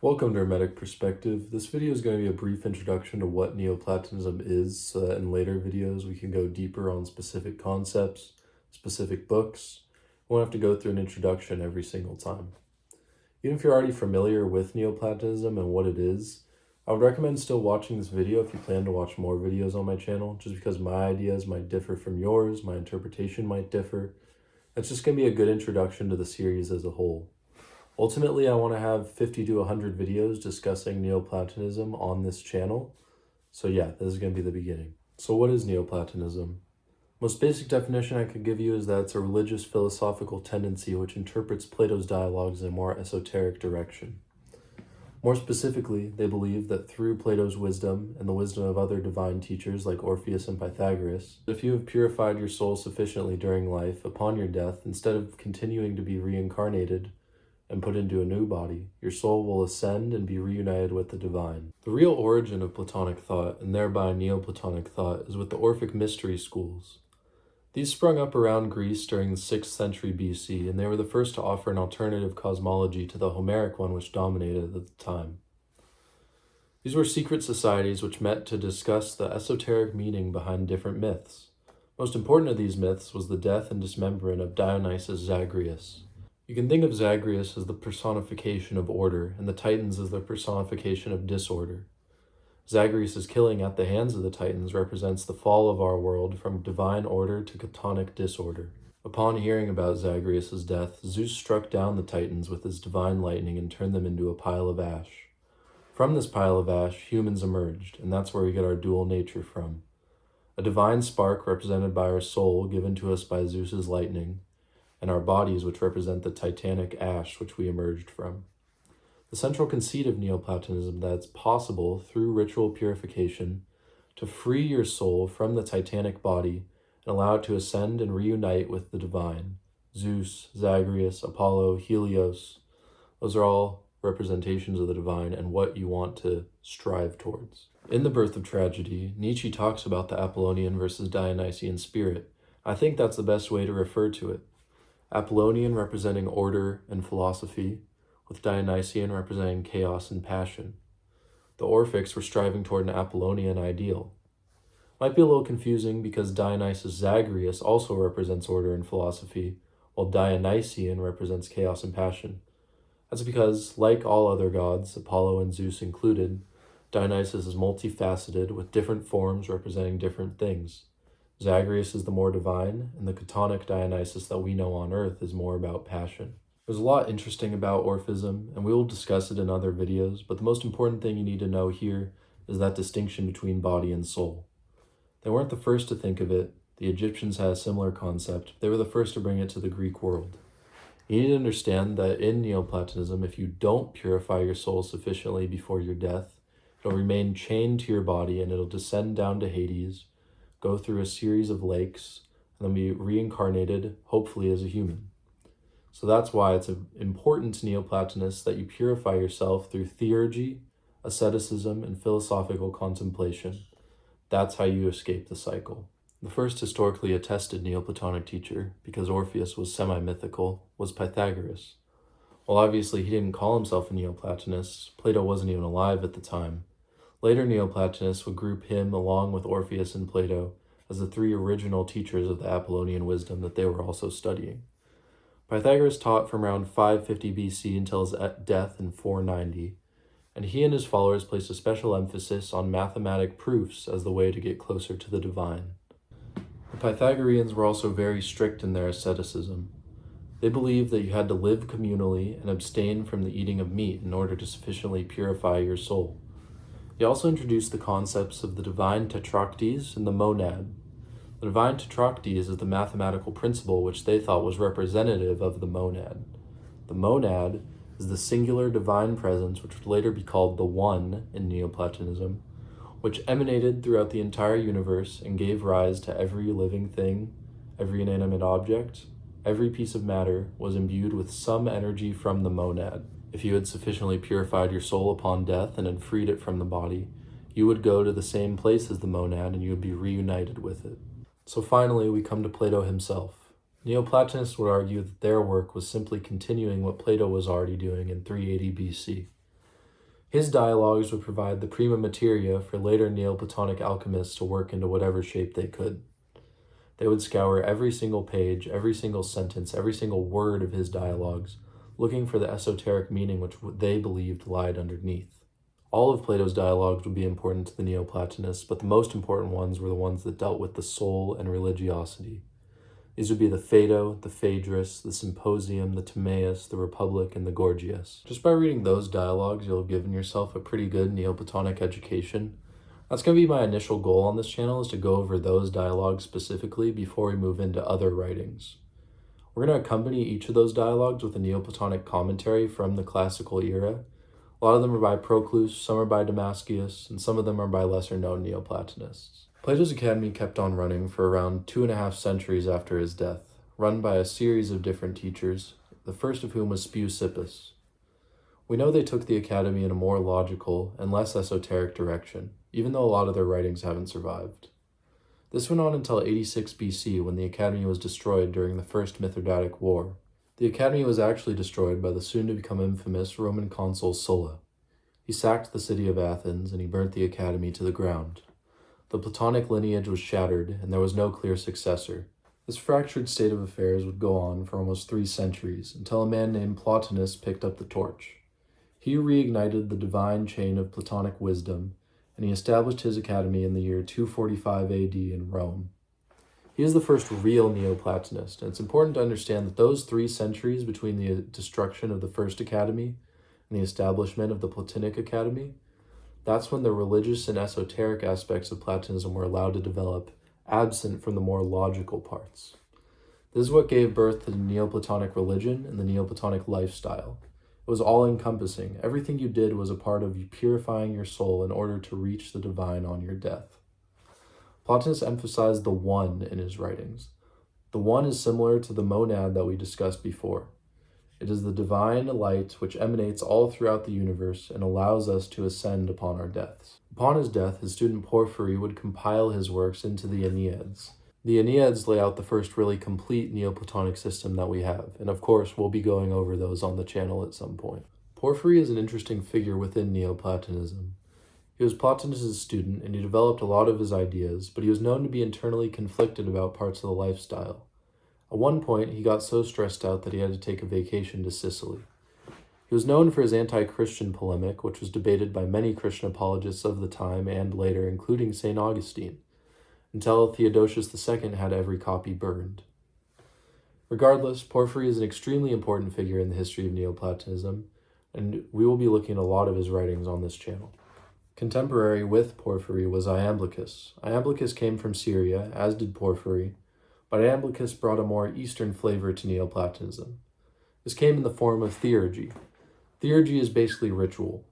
Welcome to Hermetic Perspective. This video is going to be a brief introduction to what Neoplatonism is, so that in later videos we can go deeper on specific concepts, specific books. We won't have to go through an introduction every single time. Even if you're already familiar with Neoplatonism and what it is, I would recommend still watching this video if you plan to watch more videos on my channel, just because my ideas might differ from yours, my interpretation might differ. It's just going to be a good introduction to the series as a whole. Ultimately, I want to have 50 to 100 videos discussing Neoplatonism on this channel. So yeah, this is going to be the beginning. So what is Neoplatonism? Most basic definition I could give you is that it's a religious philosophical tendency which interprets Plato's dialogues in a more esoteric direction. More specifically, they believe that through Plato's wisdom and the wisdom of other divine teachers like Orpheus and Pythagoras, if you have purified your soul sufficiently during life, upon your death, instead of continuing to be reincarnated and put into a new body, your soul will ascend and be reunited with the divine. The real origin of Platonic thought, and thereby Neoplatonic thought, is with the Orphic mystery schools. These sprung up around Greece during the 6th century BC, and they were the first to offer an alternative cosmology to the Homeric one which dominated at the time. These were secret societies which met to discuss the esoteric meaning behind different myths. Most important of these myths was the death and dismemberment of Dionysus Zagreus. You can think of Zagreus as the personification of order, and the Titans as the personification of disorder. Zagreus' killing at the hands of the Titans represents the fall of our world from divine order to chthonic disorder. Upon hearing about Zagreus' death, Zeus struck down the Titans with his divine lightning and turned them into a pile of ash. From this pile of ash, humans emerged, and that's where we get our dual nature from. A divine spark represented by our soul given to us by Zeus's lightning, and our bodies which represent the titanic ash which we emerged from. The central conceit of Neoplatonism that it's possible, through ritual purification, to free your soul from the titanic body and allow it to ascend and reunite with the divine. Zeus, Zagreus, Apollo, Helios, those are all representations of the divine and what you want to strive towards. In The Birth of Tragedy, Nietzsche talks about the Apollonian versus Dionysian spirit. I think that's the best way to refer to it. Apollonian representing order and philosophy, with Dionysian representing chaos and passion. The Orphics were striving toward an Apollonian ideal. Might be a little confusing because Dionysus Zagreus also represents order and philosophy, while Dionysian represents chaos and passion. That's because, like all other gods, Apollo and Zeus included, Dionysus is multifaceted with different forms representing different things. Zagreus is the more divine, and the chthonic Dionysus that we know on Earth is more about passion. There's a lot interesting about Orphism, and we will discuss it in other videos, but the most important thing you need to know here is that distinction between body and soul. They weren't the first to think of it. The Egyptians had a similar concept. They were the first to bring it to the Greek world. You need to understand that in Neoplatonism, if you don't purify your soul sufficiently before your death, it'll remain chained to your body and it'll descend down to Hades, go through a series of lakes, and then be reincarnated, hopefully as a human. So that's why it's important to Neoplatonists that you purify yourself through theurgy, asceticism, and philosophical contemplation. That's how you escape the cycle. The first historically attested Neoplatonic teacher, because Orpheus was semi-mythical, was Pythagoras. While obviously he didn't call himself a Neoplatonist, Plato wasn't even alive at the time. Later Neoplatonists would group him along with Orpheus and Plato as the three original teachers of the Apollonian wisdom that they were also studying. Pythagoras taught from around 550 BC until his death in 490, and he and his followers placed a special emphasis on mathematic proofs as the way to get closer to the divine. The Pythagoreans were also very strict in their asceticism. They believed that you had to live communally and abstain from the eating of meat in order to sufficiently purify your soul. He also introduced the concepts of the divine tetractes and the monad. The divine tetractes is the mathematical principle which they thought was representative of the monad. The monad is the singular divine presence which would later be called the One in Neoplatonism, which emanated throughout the entire universe and gave rise to every living thing, every inanimate object. Every piece of matter was imbued with some energy from the monad. If you had sufficiently purified your soul upon death and had freed it from the body, you would go to the same place as the monad and you would be reunited with it. So finally, we come to Plato himself. Neoplatonists would argue that their work was simply continuing what Plato was already doing in 380 BC. His dialogues would provide the prima materia for later Neoplatonic alchemists to work into whatever shape they could. They would scour every single page, every single sentence, every single word of his dialogues, looking for the esoteric meaning which they believed lied underneath. All of Plato's dialogues would be important to the Neoplatonists, but the most important ones were the ones that dealt with the soul and religiosity. These would be the Phaedo, the Phaedrus, the Symposium, the Timaeus, the Republic, and the Gorgias. Just by reading those dialogues, you'll have given yourself a pretty good Neoplatonic education. That's going to be my initial goal on this channel, is to go over those dialogues specifically before we move into other writings. We're going to accompany each of those dialogues with a Neoplatonic commentary from the classical era. A lot of them are by Proclus, some are by Damascius, and some of them are by lesser-known Neoplatonists. Plato's Academy kept on running for around 2.5 centuries after his death, run by a series of different teachers, the first of whom was Speusippus. We know they took the Academy in a more logical and less esoteric direction, even though a lot of their writings haven't survived. This went on until 86 BC, when the Academy was destroyed during the First Mithridatic War. The Academy was actually destroyed by the soon-to-become infamous Roman consul Sulla. He sacked the city of Athens, and he burnt the Academy to the ground. The Platonic lineage was shattered, and there was no clear successor. This fractured state of affairs would go on for almost 3 centuries, until a man named Plotinus picked up the torch. He reignited the divine chain of Platonic wisdom, and he established his academy in the year 245 AD in Rome. He is the first real Neoplatonist, and it's important to understand that those 3 centuries between the destruction of the First Academy and the establishment of the Platonic Academy, that's when the religious and esoteric aspects of Platonism were allowed to develop, absent from the more logical parts. This is what gave birth to the Neoplatonic religion and the Neoplatonic lifestyle. It was all-encompassing. Everything you did was a part of you purifying your soul in order to reach the divine on your death. Plotinus emphasized the one in his writings. The one is similar to the monad that we discussed before. It is the divine light which emanates all throughout the universe and allows us to ascend upon our deaths. Upon his death, his student Porphyry would compile his works into the Enneads. The Enneads lay out the first really complete Neoplatonic system that we have, and of course we'll be going over those on the channel at some point. Porphyry is an interesting figure within Neoplatonism. He was Plotinus' student, and he developed a lot of his ideas, but he was known to be internally conflicted about parts of the lifestyle. At one point, he got so stressed out that he had to take a vacation to Sicily. He was known for his anti-Christian polemic, which was debated by many Christian apologists of the time and later, including St. Augustine, until Theodosius II had every copy burned. Regardless, Porphyry is an extremely important figure in the history of Neoplatonism, and we will be looking at a lot of his writings on this channel. Contemporary with Porphyry was Iamblichus. Iamblichus came from Syria, as did Porphyry, but Iamblichus brought a more Eastern flavor to Neoplatonism. This came in the form of theurgy. Theurgy is basically ritual.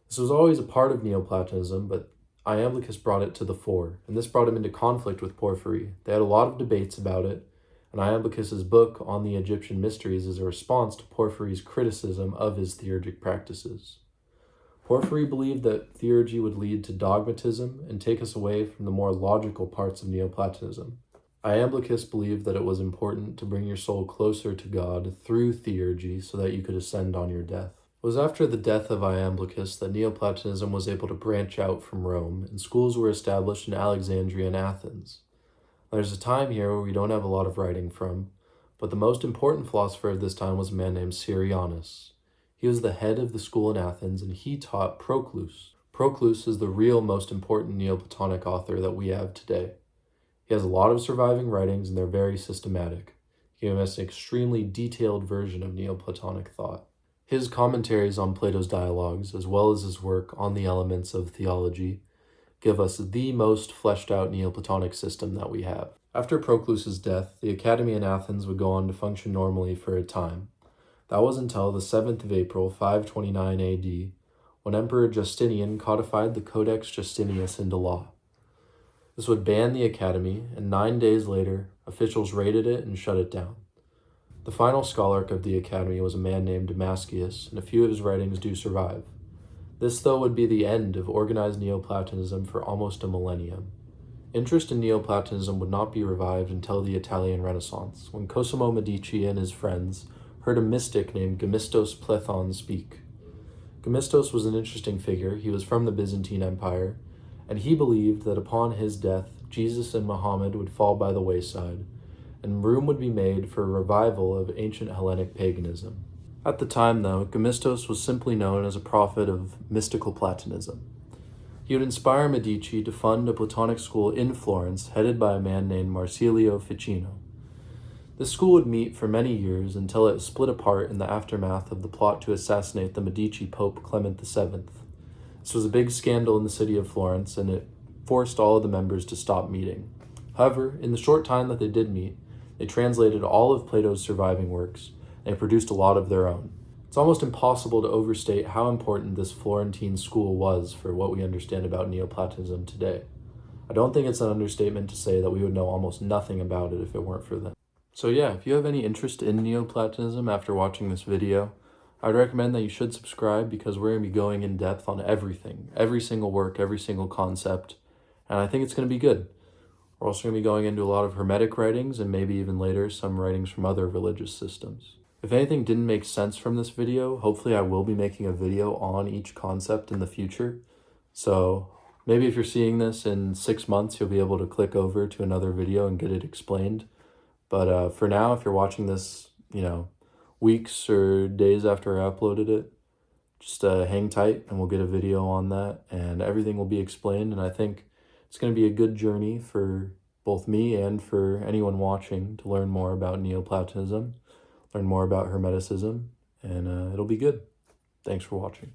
This was always a part of Neoplatonism, but Iamblichus brought it to the fore, and this brought him into conflict with Porphyry. They had a lot of debates about it, and Iamblichus's book on the Egyptian mysteries is a response to Porphyry's criticism of his theurgic practices. Porphyry believed that theurgy would lead to dogmatism and take us away from the more logical parts of Neoplatonism. Iamblichus believed that it was important to bring your soul closer to God through theurgy so that you could ascend on your death. It was after the death of Iamblichus that Neoplatonism was able to branch out from Rome, and schools were established in Alexandria and Athens. There's a time here where we don't have a lot of writing from, but the most important philosopher of this time was a man named Syrianus. He was the head of the school in Athens, and he taught Proclus. Proclus is the real most important Neoplatonic author that we have today. He has a lot of surviving writings, and they're very systematic. He gave us an extremely detailed version of Neoplatonic thought. His commentaries on Plato's dialogues, as well as his work on the elements of theology, give us the most fleshed out Neoplatonic system that we have. After Proclus's death, the Academy in Athens would go on to function normally for a time. That was until the 7th of April, 529 AD, when Emperor Justinian codified the Codex Justinianus into law. This would ban the Academy, and 9 days later, officials raided it and shut it down. The final scholarch of the Academy was a man named Damascius, and a few of his writings do survive. This, though, would be the end of organized Neoplatonism for almost a millennium. Interest in Neoplatonism would not be revived until the Italian Renaissance, when Cosimo Medici and his friends heard a mystic named Gemistos Plethon speak. Gemistos was an interesting figure. He was from the Byzantine Empire, and he believed that upon his death, Jesus and Muhammad would fall by the wayside, and room would be made for a revival of ancient Hellenic paganism. At the time, though, Gemistos was simply known as a prophet of mystical Platonism. He would inspire Medici to fund a Platonic school in Florence headed by a man named Marsilio Ficino. This school would meet for many years until it split apart in the aftermath of the plot to assassinate the Medici Pope Clement VII. This was a big scandal in the city of Florence, and it forced all of the members to stop meeting. However, in the short time that they did meet, they translated all of Plato's surviving works, and they produced a lot of their own. It's almost impossible to overstate how important this Florentine school was for what we understand about Neoplatonism today. I don't think it's an understatement to say that we would know almost nothing about it if it weren't for them. So yeah, if you have any interest in Neoplatonism after watching this video, I would recommend that you should subscribe because we're going to be going in depth on everything, every single work, every single concept, and I think it's going to be good. We're also going to be going into a lot of Hermetic writings and maybe even later some writings from other religious systems. If anything didn't make sense from this video, hopefully I will be making a video on each concept in the future. So maybe if you're seeing this in 6 months, you'll be able to click over to another video and get it explained. But for now, if you're watching this, weeks or days after I uploaded it, just hang tight and we'll get a video on that and everything will be explained. And I think it's going to be a good journey for both me and for anyone watching to learn more about Neoplatonism, learn more about Hermeticism, and it'll be good. Thanks for watching.